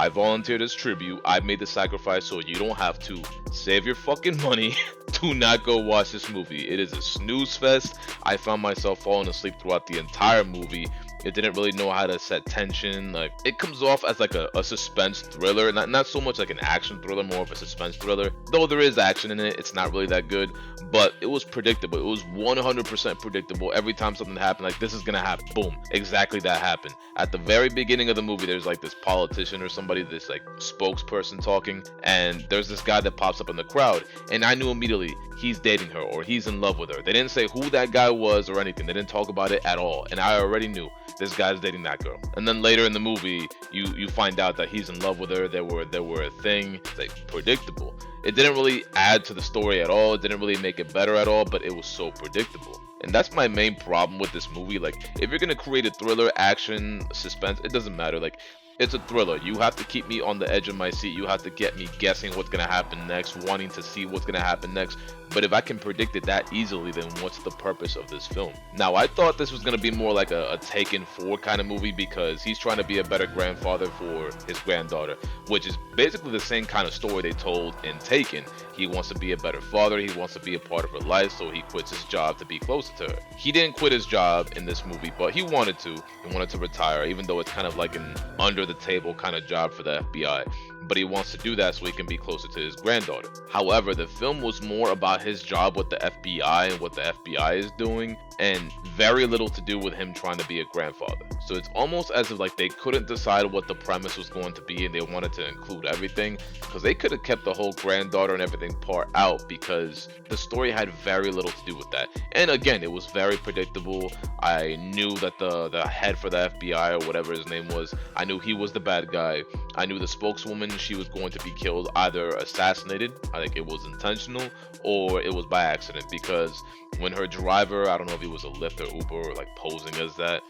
I volunteered as tribute. I made the sacrifice so you don't have to. Save your fucking money. Do not go watch this movie. It is a snooze fest. I found myself falling asleep throughout the entire movie. It didn't really know how to set tension. Like, it comes off as like a suspense thriller, not so much like an action thriller, more of a suspense thriller. Though there is action in it, it's not really that good. But it was predictable. It was 100% predictable. Every time something happened, like, this is gonna happen. Boom, exactly that happened. At the very beginning of the movie, there's like this politician or somebody, this like spokesperson talking, and there's this guy that pops up in the crowd, and I knew immediately he's dating her or he's in love with her. They didn't say who that guy was or anything. They didn't talk about it at all, and I already knew this guy's dating that girl. And then later in the movie, you find out that he's in love with her. They were a thing. It's like predictable. It didn't really add to the story at all. It didn't really make it better at all, but it was so predictable. And that's my main problem with this movie. Like, if you're gonna create a thriller, action, suspense, it doesn't matter. Like, it's a thriller. You have to keep me on the edge of my seat. You have to get me guessing what's gonna happen next, wanting to see what's gonna happen next. But if I can predict it that easily, then what's the purpose of this film? Now, I thought this was gonna be more like a Taken 4 kind of movie, because he's trying to be a better grandfather for his granddaughter, which is basically the same kind of story they told in Taken. He wants to be a better father. He wants to be a part of her life, so he quits his job to be closer to her. He didn't quit his job in this movie, but he wanted to. He wanted to retire, even though it's kind of like an under the table kind of job for the FBI. But he wants to do that so he can be closer to his granddaughter. However, the film was more about his job with the FBI and what the FBI is doing, and very little to do with him trying to be a grandfather. So it's almost as if like they couldn't decide what the premise was going to be, and they wanted to include everything, because they could have kept the whole granddaughter and everything part out, because the story had very little to do with that. And again, it was very predictable. I knew that the head for the FBI, or whatever his name was, I knew he was the bad guy. I knew the spokeswoman, she was going to be killed, either assassinated, I think it was intentional, or it was by accident, because when her driver, I don't know if he was a Lyft or Uber or like posing as that,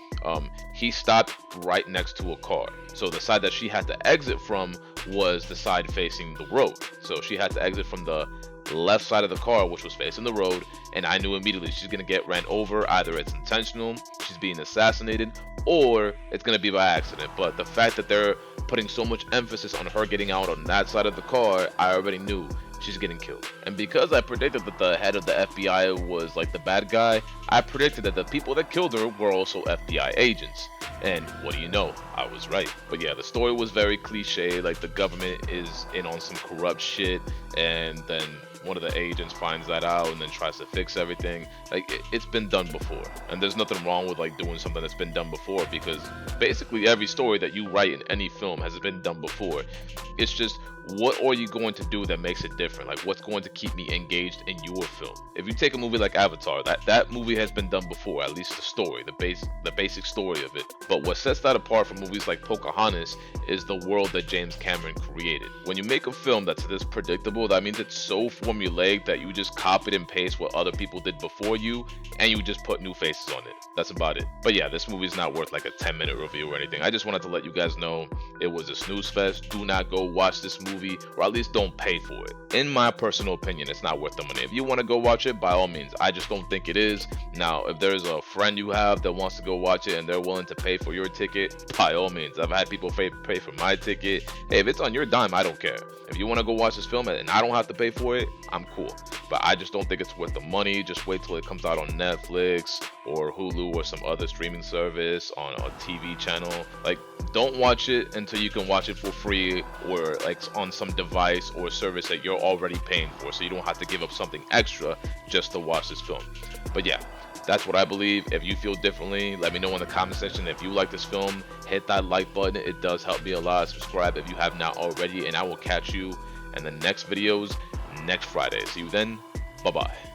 he stopped right next to a car. So the side that she had to exit from was the side facing the road. So she had to exit from the left side of the car, which was facing the road, and I knew immediately she's gonna get ran over. Either it's intentional, she's being assassinated, or it's gonna be by accident. But the fact that they're putting so much emphasis on her getting out on that side of the car, I already knew she's getting killed. And because I predicted that the head of the FBI was like the bad guy, I predicted that the people that killed her were also FBI agents. And what do you know? I was right. But yeah, the story was very cliche, like the government is in on some corrupt shit, and then one of the agents finds that out and then tries to fix everything. Like, it's been done before, and there's nothing wrong with like doing something that's been done before, because basically every story that you write in any film has been done before. It's just, what are you going to do that makes it different? Like, what's going to keep me engaged in your film? If you take a movie like Avatar, that movie has been done before, at least the story, the basic story of it. But what sets that apart from movies like Pocahontas is the world that James Cameron created. When you make a film that's this predictable, that means it's so formulaic that you just copy and paste what other people did before you, and you just put new faces on it. That's about it. But yeah, this movie is not worth like a 10-minute review or anything. I just wanted to let you guys know it was a snooze fest. Do not go watch this movie, or at least don't pay for it. In my personal opinion, it's not worth the money. If you want to go watch it, by all means. I just don't think it is. Now, if there's a friend you have that wants to go watch it and they're willing to pay for your ticket, by all means. I've had people pay for my ticket. Hey, if it's on your dime, I don't care. If you want to go watch this film and I don't have to pay for it, I'm cool. But I just don't think it's worth the money. Just wait till it comes out on Netflix or Hulu or some other streaming service, on a TV channel. Like, don't watch it until you can watch it for free, or like on some device or service that you're already paying for, so you don't have to give up something extra just to watch this film. But yeah, that's what I believe. If you feel differently, let me know in the comment section. If you like this film, hit that like button. It does help me a lot. Subscribe if you have not already, and I will catch you in the next videos next Friday. See you then. Bye bye.